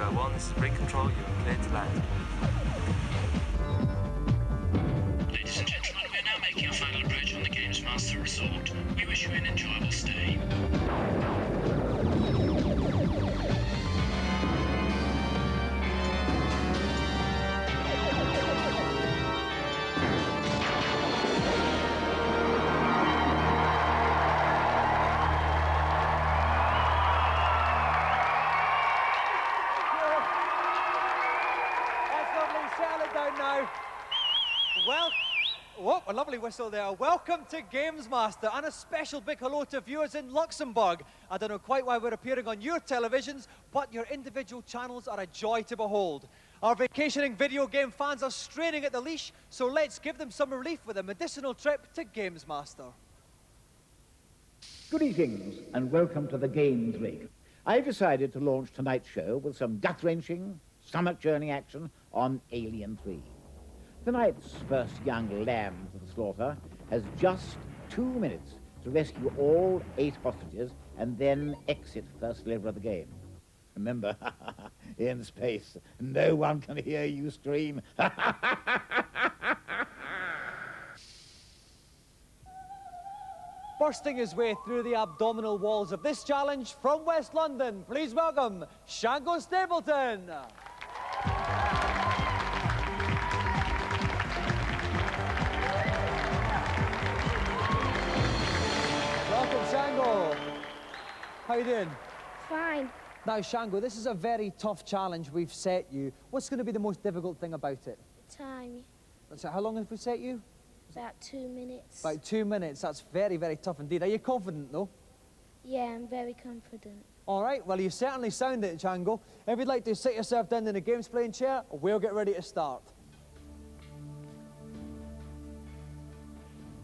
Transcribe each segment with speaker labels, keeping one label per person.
Speaker 1: S02E18, recontrol, you are cleared to land.
Speaker 2: Ladies and gentlemen, we are now making our final approach on the Gamesmaster Resort. We wish you an enjoyable stay.
Speaker 3: Well, a lovely whistle there. Welcome to Gamesmaster, and a special big hello to viewers in Luxembourg. I don't know quite why we're appearing on your televisions, but your individual channels are a joy to behold. Our vacationing video game fans are straining at the leash, so let's give them some relief with a medicinal trip to Gamesmaster.
Speaker 4: Greetings and welcome to the Games Rig. I've decided to launch tonight's show with some gut-wrenching, stomach-churning action on Alien 3. Tonight's first young lamb to the slaughter has just 2 minutes to rescue all 8 hostages and then exit first level of the game. Remember, in space, no one can hear you scream.
Speaker 3: Bursting his way through the abdominal walls of this challenge from West London, please welcome Shango Stableton. Welcome, Shango. How you doing?
Speaker 5: Fine.
Speaker 3: Now, Shango, this is a very tough challenge we've set you. What's going to be the most difficult thing about it?
Speaker 5: Time.
Speaker 3: So how long have we set you?
Speaker 5: About 2 minutes.
Speaker 3: About 2 minutes. That's very, very tough indeed. Are you confident, though?
Speaker 5: Yeah, I'm very confident.
Speaker 3: All right, well, you certainly sound it, Shango. If you'd like to sit yourself down in a games playing chair, we'll get ready to start.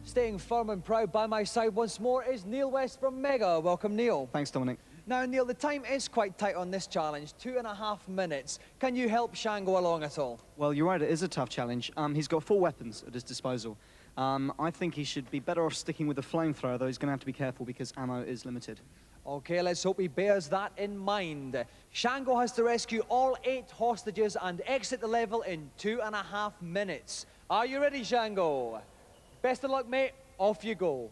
Speaker 3: Staying firm and proud by my side once more is Neil West from Mega. Welcome, Neil.
Speaker 6: Thanks, Dominik.
Speaker 3: Now, Neil, the time is quite tight on this challenge, 2.5 minutes. Can you help Shango along at all?
Speaker 6: Well, you're right, it is a tough challenge. He's got 4 weapons at his disposal. I think he should be better off sticking with the flamethrower, though he's going to have to be careful because ammo is limited.
Speaker 3: Okay, let's hope he bears that in mind. Shango has to rescue all 8 hostages and exit the level in 2.5 minutes. Are you ready, Shango? Best of luck, mate. Off you go.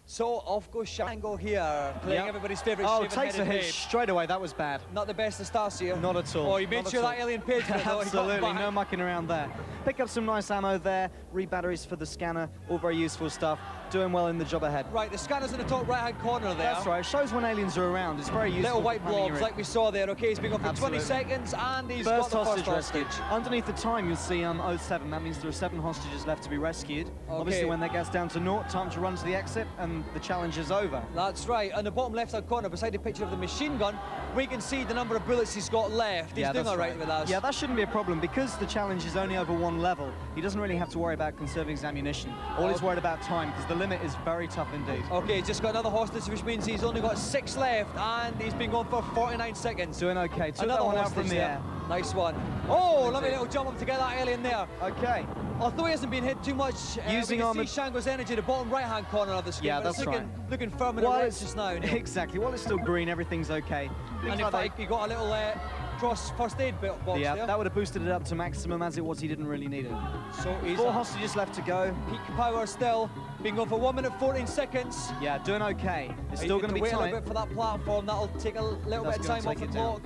Speaker 3: So off goes Shango here, playing everybody's favourite
Speaker 6: Oh,
Speaker 3: shaven
Speaker 6: takes a hit
Speaker 3: babe.
Speaker 6: straight away. That was bad.
Speaker 3: Not the best of starts here.
Speaker 6: Not at all.
Speaker 3: Oh, you made
Speaker 6: Not
Speaker 3: sure
Speaker 6: at
Speaker 3: that
Speaker 6: all.
Speaker 3: alien paid for it, though.
Speaker 6: Absolutely, no mucking around there. Pick up some nice ammo there, re-batteries for the scanner, all very useful stuff. Doing well in the job ahead.
Speaker 3: Right, the scanner's in the top right-hand corner there.
Speaker 6: That's right, shows when aliens are around. It's very useful.
Speaker 3: Little white
Speaker 6: for planning
Speaker 3: blobs
Speaker 6: your-
Speaker 3: like we saw there. Okay, he's been going for
Speaker 6: Absolutely.
Speaker 3: 20 seconds and he's
Speaker 6: First
Speaker 3: got the
Speaker 6: hostage
Speaker 3: first hostage.
Speaker 6: rescued. Underneath the time, you'll see 07. That means there are 7 hostages left to be rescued. Obviously, when that gets down to 0, time to run to the exit, and the challenge is over.
Speaker 3: That's right. On the bottom left-hand corner, beside the picture of the machine gun, we can see the number of bullets he's got left. He's doing all right with us.
Speaker 6: Yeah, that shouldn't be a problem. Because the challenge is only over 1 level, he doesn't really have to worry about conserving his ammunition. All he's worried about time, because the limit is very tough indeed.
Speaker 3: Okay, he's just got another hostage, which means he's only got 6 left, and he's been going for 49 seconds.
Speaker 6: Doing okay. Took
Speaker 3: Another
Speaker 6: that one out
Speaker 3: hostage
Speaker 6: from the
Speaker 3: there.
Speaker 6: air.
Speaker 3: Nice one. Oh, lovely little jump up to get that alien there.
Speaker 6: Okay.
Speaker 3: Although he hasn't been hit too much,
Speaker 6: Using
Speaker 3: we can
Speaker 6: armoured-
Speaker 3: see Shango's energy, the bottom right-hand corner of the screen.
Speaker 6: Yeah,
Speaker 3: but it's
Speaker 6: that's right.
Speaker 3: looking firm in the legs just now. Neil.
Speaker 6: Exactly. While it's still green, everything's okay.
Speaker 3: And in fact, he got a little cross first aid box
Speaker 6: Yeah,
Speaker 3: there.
Speaker 6: that would have boosted it up to maximum. As it was, he didn't really need it.
Speaker 3: So he's
Speaker 6: 4 hostages left to go.
Speaker 3: peak power still. Been going for 1 minute 14 seconds.
Speaker 6: Yeah, doing okay. It's still going to be
Speaker 3: wait
Speaker 6: tight.
Speaker 3: a little bit for that platform. That'll take a little bit of time off the clock.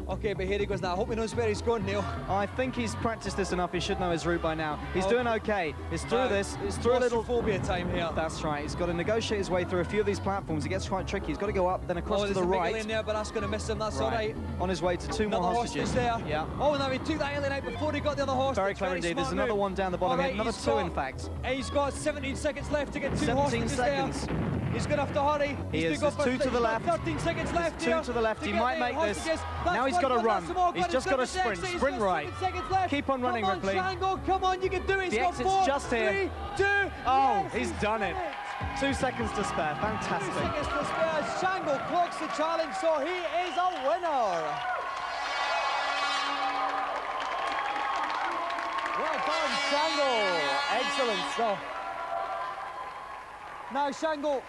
Speaker 3: Okay, but here he goes now. I hope he knows where he's going, Neil.
Speaker 6: I think he's practiced this enough. He should know his route by now. He's doing okay. He's through this.
Speaker 3: It's
Speaker 6: through a little
Speaker 3: phobia time here.
Speaker 6: That's right. He's got to negotiate his way through a few of these platforms. It gets quite tricky. He's got to go up, then across to the right.
Speaker 3: There's a big alien there, but that's going to miss him. That's all right.
Speaker 6: On his way to 2 more
Speaker 3: Another
Speaker 6: hostages.
Speaker 3: hostage there.
Speaker 6: Yeah.
Speaker 3: Oh, now he took that alien out before he got the other hostage.
Speaker 6: Very clever indeed. There's another one down the bottom here. Another 2, in fact.
Speaker 3: He's got 17 seconds left to get 2
Speaker 6: 17
Speaker 3: hostages
Speaker 6: seconds.
Speaker 3: there. He's going to have to hurry.
Speaker 6: He is.
Speaker 3: There's
Speaker 6: 2 to the left.
Speaker 3: 13 seconds left
Speaker 6: There's 2
Speaker 3: here
Speaker 6: to the left. He might make this. Now he's
Speaker 3: got
Speaker 6: to run. He's just got to sprint. Sprint right. Keep on running, Ripley.
Speaker 3: Shango, come on, you can do it.
Speaker 6: The exit's just here.
Speaker 3: 3, 2,
Speaker 6: Oh,
Speaker 3: yes,
Speaker 6: he's done it. 2 seconds to spare.
Speaker 3: 2
Speaker 6: Fantastic.
Speaker 3: seconds to spare. Shango clocks the challenge, so he is a winner. Well done, Shango. Excellent stuff. Now, Shango,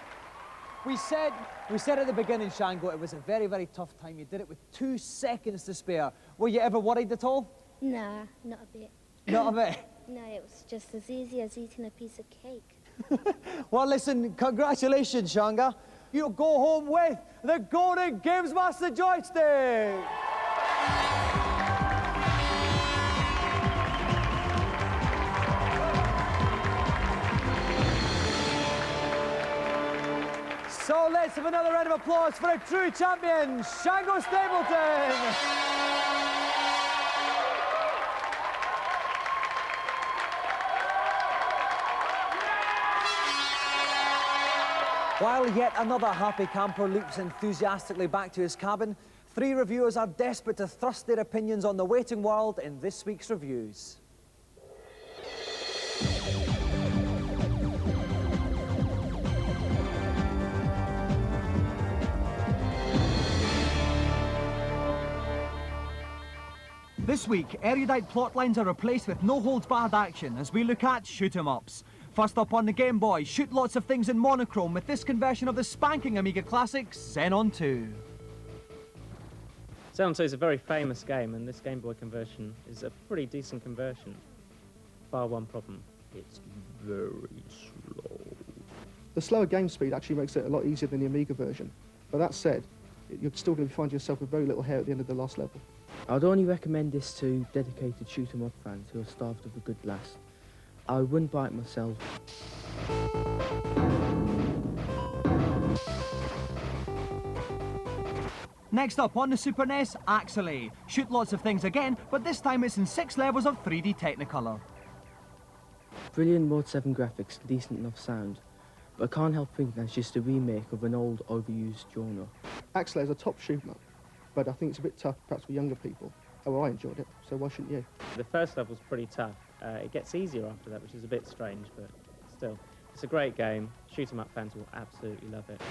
Speaker 3: we said We said at the beginning, Shango, it was a very, very tough time. You did it with 2 seconds to spare. Were you ever worried at all?
Speaker 5: Nah, not a bit.
Speaker 3: Not a bit.
Speaker 5: No, it was just as easy as eating a piece of cake.
Speaker 3: Well, listen, congratulations, Shango. You'll go home with the Golden Gamesmaster joystick. So let's have another round of applause for a true champion, Shango Stableton. While yet another happy camper leaps enthusiastically back to his cabin, 3 reviewers are desperate to thrust their opinions on the waiting world in this week's reviews. This week, erudite plotlines are replaced with no-holds-barred action as we look at shoot-'em-ups. First up on the Game Boy, shoot lots of things in monochrome with this conversion of the spanking Amiga classic, Xenon 2.
Speaker 7: Xenon 2 is a very famous game, and this Game Boy conversion is a pretty decent conversion. Bar one problem, it's very slow.
Speaker 8: The slower game speed actually makes it a lot easier than the Amiga version. But that said, you're still going to find yourself with very little hair at the end of the last level.
Speaker 9: I'd only recommend this to dedicated shoot-'em-up fans who are starved of a good laugh. I wouldn't buy it myself.
Speaker 3: Next up on the Super NES, Axelay. Shoot lots of things again, but this time it's in 6 levels of 3D Technicolor.
Speaker 9: Brilliant Mode 7 graphics, decent enough sound, but I can't help thinking that's just a remake of an old, overused genre.
Speaker 8: Axelay is a top shoot-'em up, but I think it's a bit tough perhaps for younger people. Oh, well, I enjoyed it, so why shouldn't you?
Speaker 7: The first level's pretty tough. It gets easier after that, which is a bit strange, but still. It's a great game. Shoot-'em-up fans will absolutely love it.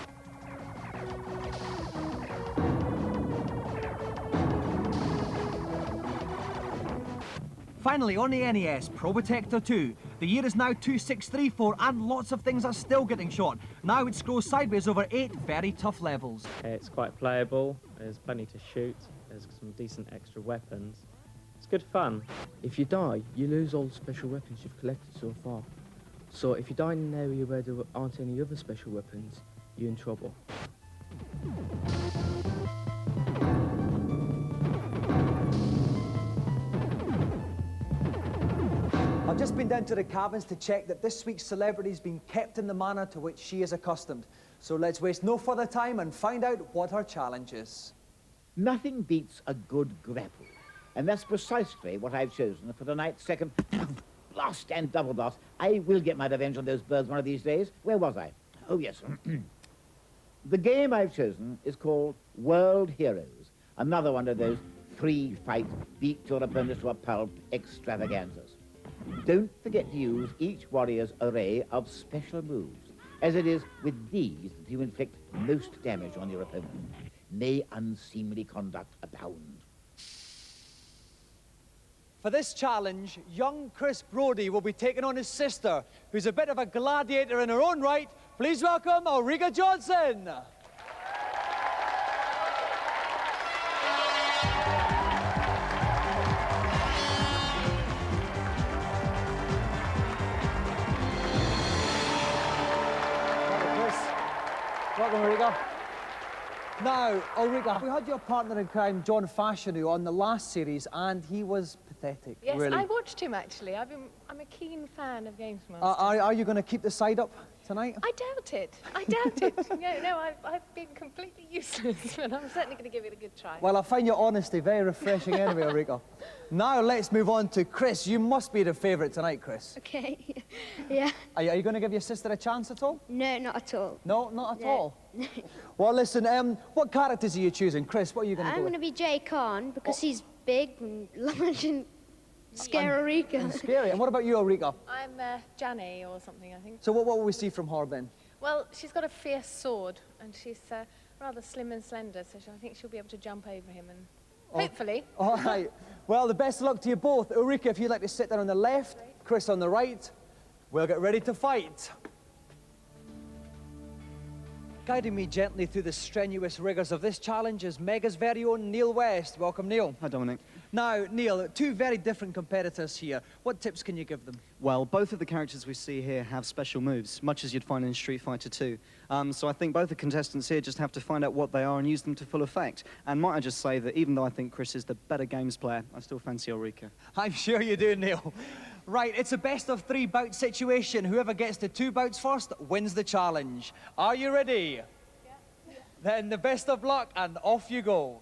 Speaker 3: Finally, on the NES, Probotector 2. The year is now 2634 and lots of things are still getting shot. Now it scrolls sideways over 8 very tough levels.
Speaker 7: It's quite playable. There's plenty to shoot. There's some decent extra weapons. It's good fun.
Speaker 9: If you die, you lose all the special weapons you've collected so far. So if you die in an area where there aren't any other special weapons, you're in trouble.
Speaker 3: I've just been down to the cabins to check that this week's celebrity's been kept in the manner to which she is accustomed. So let's waste no further time and find out what her challenge is.
Speaker 4: Nothing beats a good grapple. And that's precisely what I've chosen for tonight's second blast and double blast. I will get my revenge on those birds one of these days. Where was I? Oh, yes. The game I've chosen is called World Heroes. Another one of those 3-fight, beat your opponents to a pulp extravaganzas. Don't forget to use each warrior's array of special moves, as it is with these that you inflict most damage on your opponent. May unseemly conduct abound.
Speaker 3: For this challenge, young Chris Brody will be taking on his sister, who's a bit of a gladiator in her own right. Please welcome Ulrika Jonnson. Welcome, Chris. Welcome, Ulrika. Now, Ulrika, we had your partner in crime, John Fashanu, on the last series, and he was pathetic,
Speaker 10: Yes,
Speaker 3: really.
Speaker 10: I watched him, actually. I'm a keen fan of Gamesmaster.
Speaker 3: Are you going to keep the side up tonight?
Speaker 10: I doubt it. I doubt it. No, I've been completely useless, but I'm certainly going to give it a good try.
Speaker 3: Well, I find your honesty very refreshing anyway, Ulrika. Now let's move on to Chris. You must be the favourite tonight, Chris.
Speaker 5: Okay, yeah.
Speaker 3: Are you going to give your sister a chance at all?
Speaker 5: No, not at all.
Speaker 3: No, not at
Speaker 5: No.
Speaker 3: all. Well, listen, what characters are you choosing? Chris, what are you going to
Speaker 5: I'm
Speaker 3: do?
Speaker 5: going to be Jay Khan because he's big and large and scare Ulrika.
Speaker 3: And scary. And what about you, Ulrika?
Speaker 10: I'm Janny or something, I think.
Speaker 3: So what will we see from her then?
Speaker 10: Well, she's got a fierce sword, and she's rather slim and slender, so I think she'll be able to jump over him and hopefully.
Speaker 3: All right. Well, the best of luck to you both. Ulrika, if you'd like to sit there on the left, Chris on the right, we'll get ready to fight. Guiding me gently through the strenuous rigours of this challenge is Mega's very own Neil West. Welcome, Neil.
Speaker 6: Hi, Dominic.
Speaker 3: Now, Neil, two very different competitors here. What tips can you give them?
Speaker 6: Well, both of the characters we see here have special moves, much as you'd find in Street Fighter 2. So I think both the contestants here just have to find out what they are and use them to full effect. And might I just say that even though I think Chris is the better games player, I still fancy Ulrika.
Speaker 3: I'm sure you do, Neil. Right, it's a best-of-3 bout situation. Whoever gets to 2 bouts first wins the challenge. Are you ready? Yeah. Then the best of luck, and off you go.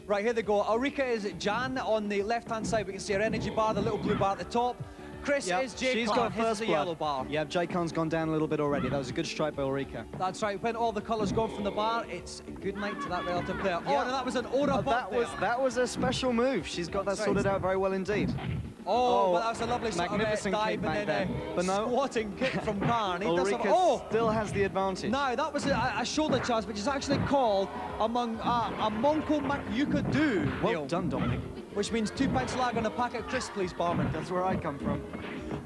Speaker 3: Right, here they go. Ulrika is Jan on the left-hand side. We can see her energy bar, the little blue bar at the top. Chris is J-Khan.
Speaker 6: She's got first
Speaker 3: the
Speaker 6: blood.
Speaker 3: yellow bar.
Speaker 6: Yeah, J-Khan's gone down a little bit already. That was a good strike by Ulrika.
Speaker 3: That's right. When all the colours go from the bar, it's good night to that relative player. Yeah. Oh, no, that was an aura bump there.
Speaker 6: That was a special move. She's got that sorted out very well indeed.
Speaker 3: Oh, but that was a lovely sort
Speaker 6: magnificent
Speaker 3: of dive
Speaker 6: kick back
Speaker 3: and then
Speaker 6: but no,
Speaker 3: squatting kick from Khan.
Speaker 6: Ulrika still has the advantage.
Speaker 3: No, that was a shoulder charge, which is actually called a Monko Makyuka do.
Speaker 6: Well done, Dominic.
Speaker 3: Which means 2 pints lag on a packet of crisps, please, barman.
Speaker 6: That's where I come from.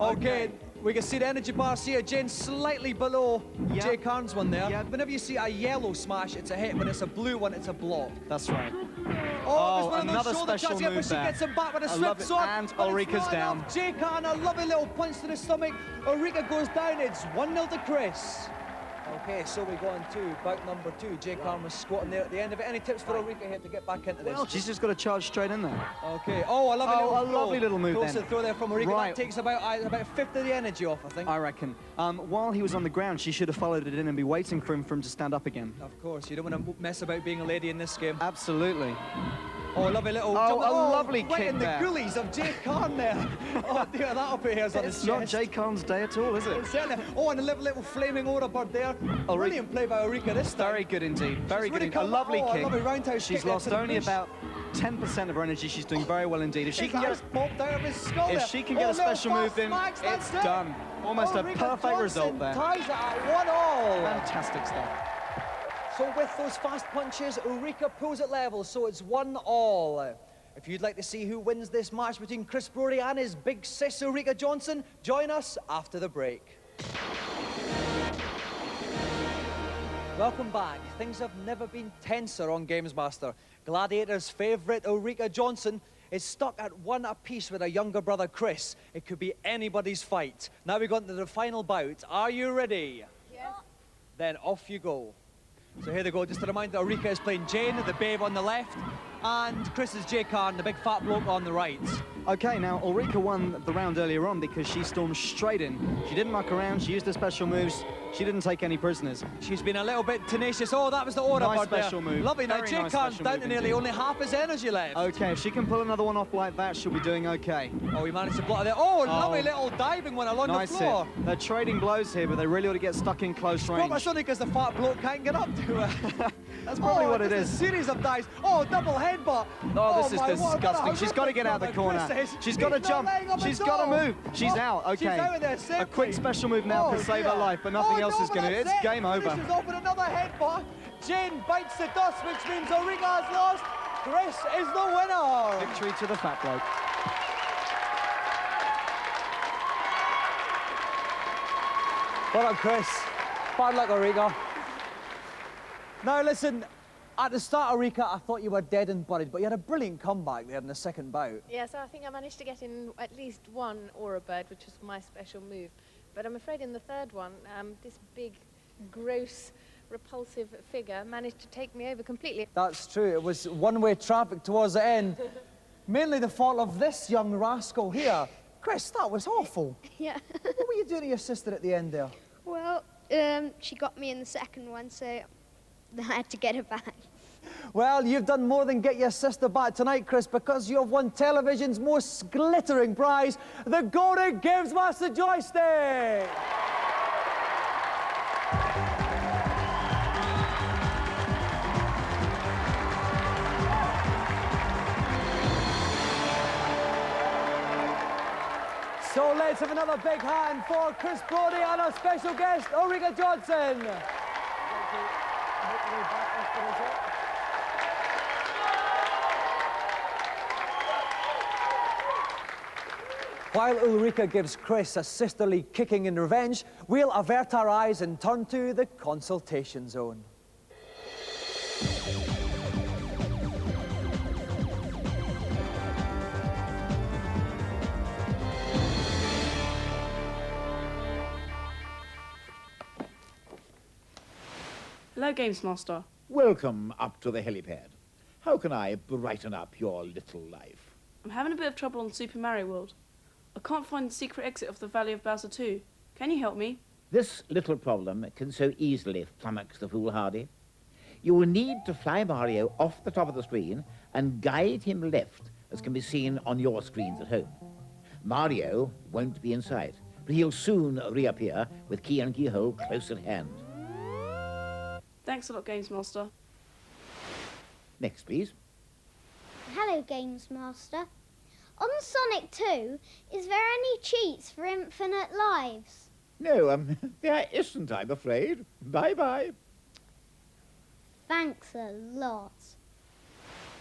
Speaker 3: Okay. We can see the energy bars here. Jane slightly below Jay Khan's one there.
Speaker 6: Yep.
Speaker 3: Whenever you see a yellow smash, it's a hit. When it's a blue one, it's a block.
Speaker 6: That's right.
Speaker 3: Oh, one
Speaker 6: another
Speaker 3: of those shoulder
Speaker 6: special
Speaker 3: charges,
Speaker 6: move
Speaker 3: but she
Speaker 6: there.
Speaker 3: gets him back with a swift sword.
Speaker 6: And Ulrika's down.
Speaker 3: Enough. Jay Khan, a lovely little punch to the stomach. Ulrika goes down. It's 1-0 to Chris. Okay, so we go on to bout number 2. Jay Khan was squatting there at the end of it. Any tips for Ulrika here to get back into this?
Speaker 6: Well, she's just got to charge straight in there.
Speaker 3: Okay. Oh, a lovely little
Speaker 6: move
Speaker 3: then.
Speaker 6: then.
Speaker 3: Throw there from Ulrika.
Speaker 6: Right.
Speaker 3: That takes about a fifth of the energy off, I think.
Speaker 6: I reckon. While he was on the ground, she should have followed it in and be waiting for him to stand up again.
Speaker 3: Of course, you don't want to mess about being a lady in this game.
Speaker 6: Absolutely.
Speaker 3: Oh, lovely little
Speaker 6: jump.
Speaker 3: Oh,
Speaker 6: lovely
Speaker 3: right
Speaker 6: kick
Speaker 3: in the ghoulies of Jay Khan there. Oh dear, that'll put hairs on his chest.
Speaker 6: It's not Jay Khan's day at all, is it?
Speaker 3: Certainly. Oh, and a little flaming aura bird there. Brilliant play by Ulrika this time.
Speaker 6: Very good indeed. Very good.
Speaker 3: Really
Speaker 6: A lovely kick.
Speaker 3: A lovely roundhouse
Speaker 6: She's
Speaker 3: kick
Speaker 6: lost only about 10% of her energy. She's doing very well indeed. If she can get a special move in, it's done. Almost a perfect result there.
Speaker 3: Ties it at 1-1.
Speaker 6: Fantastic stuff.
Speaker 3: So with those fast punches, Ulrika pulls it level, so it's 1-1. If you'd like to see who wins this match between Chris Brody and his big sis Ulrika Jonnson, join us after the break. Welcome back. Things have never been tenser on Gamesmaster. Gladiator's favourite Ulrika Jonnson is stuck at 1 apiece with her younger brother Chris. It could be anybody's fight. Now we go into the final bout. Are you ready?
Speaker 10: Yes.
Speaker 3: Then off you go. So here they go. Just a reminder, Ulrika is playing Jane, the babe on the left, and Chris is Jay Khan, the big fat bloke on the right.
Speaker 6: Okay, now Ulrika won the round earlier on because she stormed straight in. She didn't muck around, she used her special moves, she didn't take any prisoners.
Speaker 3: She's been a little bit tenacious. Oh, that was the aura
Speaker 6: nice
Speaker 3: bird
Speaker 6: special
Speaker 3: there.
Speaker 6: move.
Speaker 3: Lovely. Now
Speaker 6: Very
Speaker 3: Jay
Speaker 6: nice
Speaker 3: Khan's
Speaker 6: special
Speaker 3: down
Speaker 6: move
Speaker 3: to nearly
Speaker 6: indeed.
Speaker 3: only half his energy left.
Speaker 6: Okay, if she can pull another one off like that, she'll be doing okay.
Speaker 3: Oh, he managed to block it there. Oh, lovely little diving one along
Speaker 6: nice
Speaker 3: the floor.
Speaker 6: Hit. They're trading blows here, but they really ought to get stuck in close range.
Speaker 3: Probably only because the fat bloke can't get up to her.
Speaker 6: That's probably what it is.
Speaker 3: A series of dives. Oh, double headbutt.
Speaker 6: Oh, this is disgusting. She's got to get out of the corner. She's got to jump. She's got to move. She's out. Okay.
Speaker 3: She's out there safely.
Speaker 6: A quick special move now can save her life, but nothing else is going to. It's game over.
Speaker 3: Finishes off with another headbutt. Jane bites the dust, which means Ulrika has lost. Chris is the winner.
Speaker 6: Victory to the fat bloke.
Speaker 3: Well done, Chris. Bad luck, Ulrika. Now, listen, at the start, Ulrika, I thought you were dead and buried, but you had a brilliant comeback there in the second bout.
Speaker 10: Yeah, so I think I managed to get in at least 1 aura bird, which was my special move. But I'm afraid in the third one, this big, gross, repulsive figure managed to take me over completely.
Speaker 3: That's true. It was one-way traffic towards the end. Mainly the fault of this young rascal here. Chris, that was awful.
Speaker 5: Yeah.
Speaker 3: What were you doing to your sister at the end there?
Speaker 5: Well, she got me in the second one, so I had to get her back.
Speaker 3: Well, you've done more than get your sister back tonight, Chris, because you have won television's most glittering prize, the Golden Gamesmaster joystick! So let's have another big hand for Chris Brody and our special guest, Ulrika Jonnson. While Ulrika gives Chris a sisterly kicking in revenge, we'll avert our eyes and turn to the consultation zone.
Speaker 11: Hello, Gamesmaster.
Speaker 4: Welcome up to the helipad. How can I brighten up your little life?
Speaker 11: I'm having a bit of trouble on Super Mario World. I can't find the secret exit of the Valley of Bowser 2. Can you help me?
Speaker 4: This little problem can so easily flummox the foolhardy. You will need to fly Mario off the top of the screen and guide him left, as can be seen on your screens at home. Mario won't be in sight, but he'll soon reappear with key and keyhole close at hand.
Speaker 11: Thanks a lot, Gamesmaster.
Speaker 4: Next, please.
Speaker 5: Hello, Gamesmaster. On Sonic 2, is there any cheats for infinite lives?
Speaker 4: No, there isn't, I'm afraid. Bye-bye.
Speaker 5: Thanks a lot.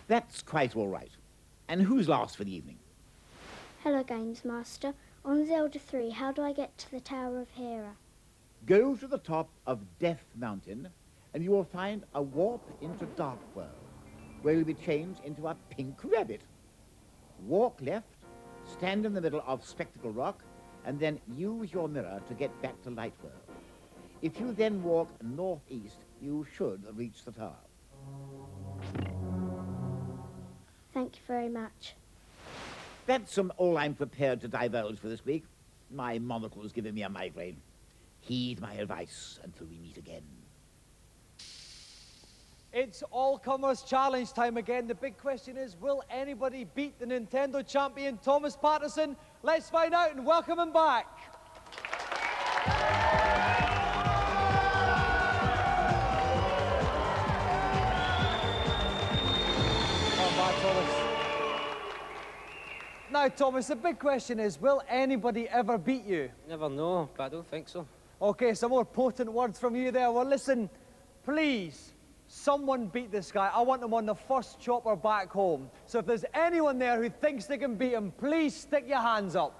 Speaker 4: That's quite all right. And who's last for the evening?
Speaker 5: Hello, Gamesmaster. On Zelda 3, how do I get to the Tower of Hera?
Speaker 4: Go to the top of Death Mountain, and you will find a warp into Dark World, where you'll be changed into a pink rabbit. Walk left, stand in the middle of Spectacle Rock, and then use your mirror to get back to Light World. If you then walk northeast, you should reach the tower.
Speaker 5: Thank you very much.
Speaker 4: That's all I'm prepared to divulge for this week. My monocle's giving me a migraine. Heed my advice until we meet again.
Speaker 3: It's all-comers challenge time again. The big question is, will anybody beat the Nintendo champion, Thomas Patterson? Let's find out and welcome him back. Come back, Thomas. Now, Thomas, the big question is, will anybody ever beat you?
Speaker 12: Never know, but I don't think so.
Speaker 3: Okay, some more potent words from you there. Well, listen, please, someone beat this guy. I want him on the first chopper back home. So if there's anyone there who thinks they can beat him, please stick your hands up.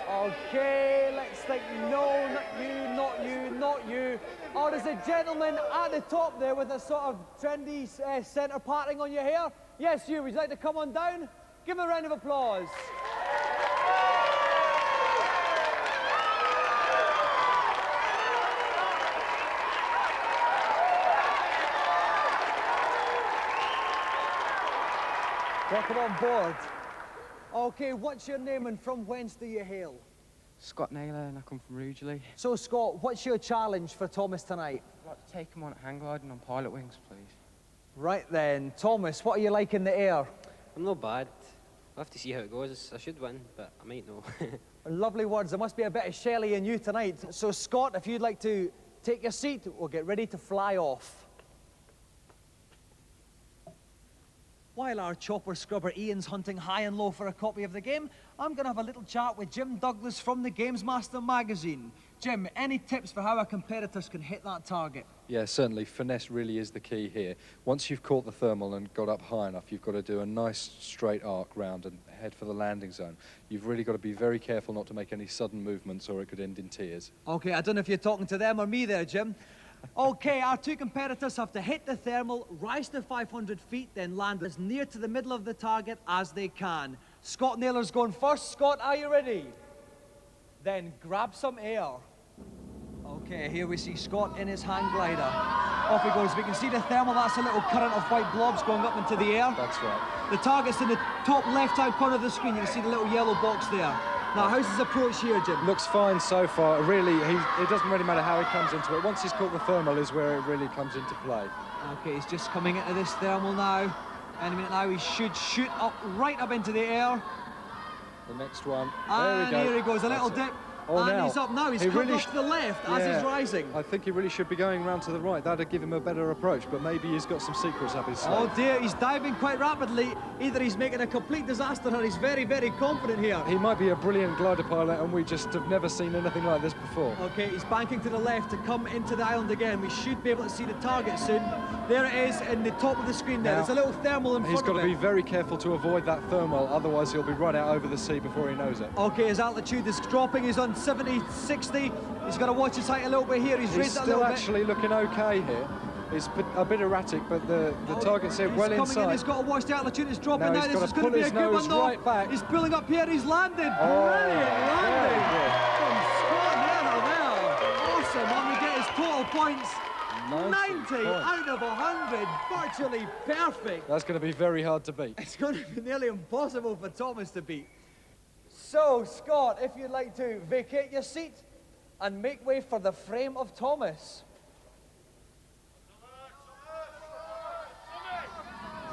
Speaker 3: Okay, let's think. No, not you, not you, not you. Oh, there's a gentleman at the top there with a sort of trendy centre parting on your hair. Yes, you. Would you like to come on down? Give him a round of applause. Welcome on board. Okay, what's your name and from whence do you hail?
Speaker 13: Scott Naylor and I come from Rugeley.
Speaker 3: So, Scott, what's your challenge for Thomas tonight?
Speaker 13: I'd like to take him on hang gliding on Pilotwings, please.
Speaker 3: Right then. Thomas, what are you like in the air?
Speaker 12: I'm not bad. I'll have to see how it goes. I should win, but I might know.
Speaker 3: Lovely words. There must be a bit of Shelley in you tonight. So, Scott, if you'd like to take your seat, we'll get ready to fly off. While our chopper scrubber Ian's hunting high and low for a copy of the game, I'm going to have a little chat with Jim Douglas from the Gamesmaster magazine. Jim, any tips for how our competitors can hit that target?
Speaker 14: Yeah, certainly. Finesse really is the key here. Once you've caught the thermal and got up high enough, you've got to do a nice straight arc round and head for the landing zone. You've really got to be very careful not to make any sudden movements or it could end in tears.
Speaker 3: Okay, I don't know if you're talking to them or me there, Jim. Okay, our two competitors have to hit the thermal, rise to 500 feet, then land as near to the middle of the target as they can. Scott Naylor's going first. Scott, are you ready? Then grab some air. Okay, here we see Scott in his hang glider. Off he goes. We can see the thermal. That's a little current of white blobs going up into the air.
Speaker 14: That's right.
Speaker 3: The target's in the top left-hand corner of the screen. You can see the little yellow box there. Now, how's his approach here, Jim?
Speaker 14: Looks fine so far. Really, it doesn't really matter how he comes into it. Once he's caught the thermal is where it really comes into play.
Speaker 3: Okay, he's just coming into this thermal now. Any minute now, he should shoot up, right up into the air.
Speaker 14: The next one.
Speaker 3: And
Speaker 14: there we go.
Speaker 3: here he goes, a little dip.
Speaker 14: Oh,
Speaker 3: and
Speaker 14: now.
Speaker 3: he's up now. He's
Speaker 14: He
Speaker 3: cut
Speaker 14: really
Speaker 3: off to the left as
Speaker 14: Yeah,
Speaker 3: he's rising.
Speaker 14: I think he really should be going round to the right. That'd give him a better approach, but maybe he's got some secrets up his sleeve.
Speaker 3: Oh dear, he's diving quite rapidly. Either he's making a complete disaster or he's very, very confident here.
Speaker 14: He might be a brilliant glider pilot, and we just have never seen anything like this before.
Speaker 3: Okay, he's banking to the left to come into the island again. We should be able to see the target soon. There it is in the top of the screen there.
Speaker 14: Now,
Speaker 3: There's a little thermal in front
Speaker 14: He's
Speaker 3: of
Speaker 14: got to
Speaker 3: it.
Speaker 14: be very careful to avoid that thermal, otherwise he'll be right out over the sea before he knows it.
Speaker 3: Okay, his altitude is dropping. He's on 70, 60. He's got to watch his height a little bit here. He's raised it a
Speaker 14: still
Speaker 3: little
Speaker 14: actually looking okay here. He's a bit erratic, but the target's here well
Speaker 3: coming
Speaker 14: inside.
Speaker 3: In, he's got to watch the altitude. It's dropping
Speaker 14: Now
Speaker 3: now.
Speaker 14: he's
Speaker 3: This
Speaker 14: got
Speaker 3: is
Speaker 14: to
Speaker 3: going to
Speaker 14: pull
Speaker 3: be a
Speaker 14: his
Speaker 3: good
Speaker 14: nose
Speaker 3: one, though.
Speaker 14: right back.
Speaker 3: He's pulling up here. He's landed.
Speaker 14: Oh,
Speaker 3: Brilliant landing
Speaker 14: very
Speaker 3: from Scott Naylor there. Awesome. And we get his total points. 90 out of 100. Virtually perfect.
Speaker 14: That's going to be very hard to beat.
Speaker 3: It's going to be nearly impossible for Thomas to beat. So, Scott, if you'd like to vacate your seat and make way for the frame of Thomas.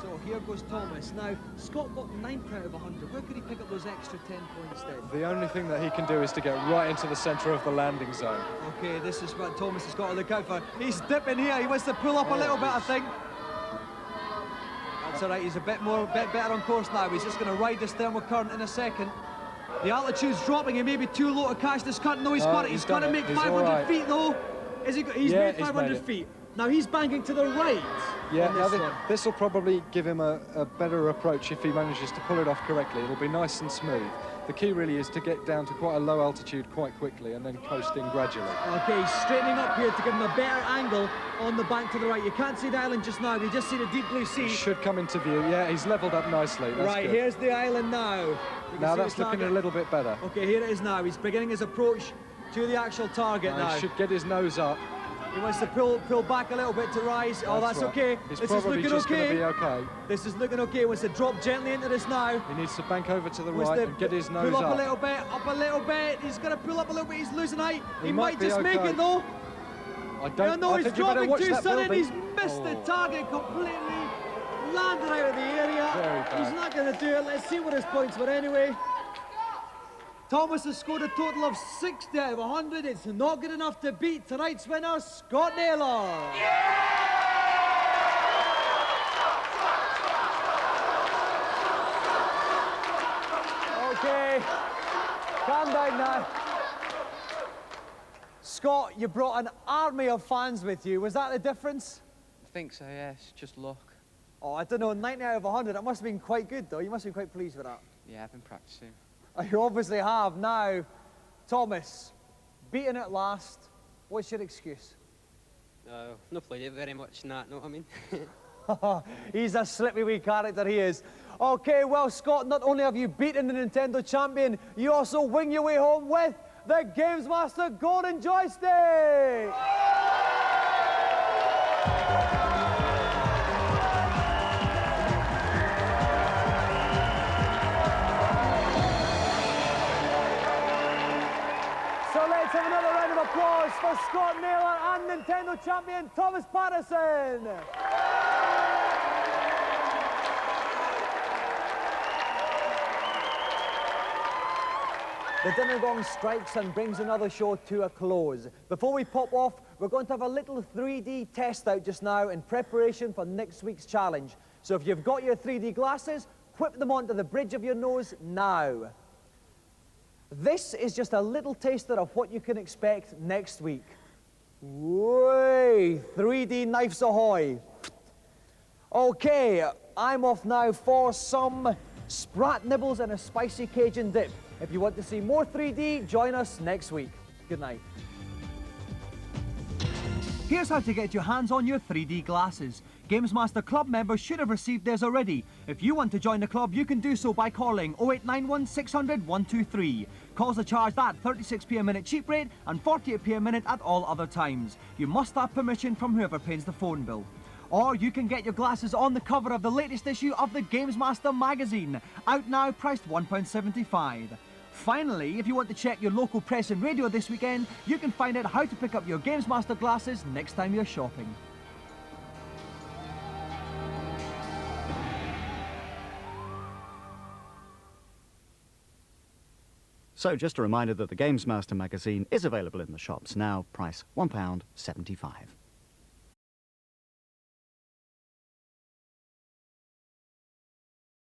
Speaker 3: So here goes Thomas. Now, Scott got 90 out of 100. Where could he pick up those extra 10 points then?
Speaker 14: The only thing that he can do is to get right into the centre of the landing zone.
Speaker 3: Okay, this is what Thomas has got to look out for. He's dipping here. He wants to pull up a little bit, I think. That's all right. He's a bit better on course now. He's just going to ride this thermal current in a second. The altitude's dropping. He may be too low to catch this cut. No, he's got it. He's got to make 500 feet, though. Is he? He's made 500 feet. Now he's banking to the right.
Speaker 14: Yeah, now this will probably give him a better approach if he manages to pull it off correctly. It'll be nice and smooth. The key really is to get down to quite a low altitude quite quickly and then coasting gradually.
Speaker 3: Okay, he's straightening up here to give him a better angle on the bank to the right. You can't see the island just now. We just see the deep blue sea.
Speaker 14: He should come into view. Yeah, he's levelled up nicely. That's
Speaker 3: right,
Speaker 14: good.
Speaker 3: here's the island now.
Speaker 14: Now that's looking a little bit better.
Speaker 3: Okay, here it is now. He's beginning his approach to the actual target now.
Speaker 14: He should get his nose up.
Speaker 3: He wants to pull back a little bit to rise. Oh, that's
Speaker 14: right.
Speaker 3: okay.
Speaker 14: It's
Speaker 3: this is
Speaker 14: probably
Speaker 3: looking
Speaker 14: just going to be
Speaker 3: okay.
Speaker 14: okay.
Speaker 3: This is looking okay. He wants to drop gently into this now.
Speaker 14: He needs to bank over to the right and get his nose
Speaker 3: pull up
Speaker 14: up.
Speaker 3: a little bit, up a little bit. He's going to pull up a little bit. He's losing height. He might
Speaker 14: be
Speaker 3: just make
Speaker 14: okay.
Speaker 3: it though.
Speaker 14: I don't
Speaker 3: know. He's
Speaker 14: think you better
Speaker 3: dropping
Speaker 14: watch
Speaker 3: too
Speaker 14: that
Speaker 3: sudden.
Speaker 14: building.
Speaker 3: He's missed the target completely. Landed out of the area.
Speaker 14: Very bad.
Speaker 3: He's not going to do it. Let's see what his points were anyway. Thomas has scored a total of 60 out of 100. It's not good enough to beat tonight's winner, Scott Naylor. Okay, calm down now. Scott, you brought an army of fans with you. Was that the difference?
Speaker 13: I think so, yes. Just luck.
Speaker 3: Oh, I don't know, 90 out of 100. That must have been quite good, though. You must have been quite pleased with that.
Speaker 13: Yeah, I've been practicing.
Speaker 3: You obviously have. Now, Thomas, beaten at last. What's your excuse?
Speaker 12: No played it very much, know what I mean?
Speaker 3: He's a slippy wee character, he is. Okay, well, Scott, not only have you beaten the Nintendo champion, you also wing your way home with the Gamesmaster Golden Joystick! So let's have another round of applause for Scott Naylor and Nintendo champion Thomas Patterson. The dinner gong strikes and brings another show to a close. Before we pop off, we're going to have a little 3D test out just now in preparation for next week's challenge. So if you've got your 3D glasses, whip them onto the bridge of your nose now. This is just a little taster of what you can expect next week. Way, 3D knives ahoy. Okay, I'm off now for some sprat nibbles and a spicy Cajun dip. If you want to see more 3D, join us next week. Good night. Here's how to get your hands on your 3D glasses. Gamesmaster Club members should have received theirs already. If you want to join the club, you can do so by calling 0891 600 123. Calls are charged at 36p a minute cheap rate and 48p a minute at all other times. You must have permission from whoever pays the phone bill. Or you can get your glasses on the cover of the latest issue of the Gamesmaster magazine, out now priced £1.75. Finally, if you want to check your local press and radio this weekend, you can find out how to pick up your Gamesmaster glasses next time you're shopping.
Speaker 15: So just a reminder that the Gamesmaster magazine is available in the shops now, price £1.75.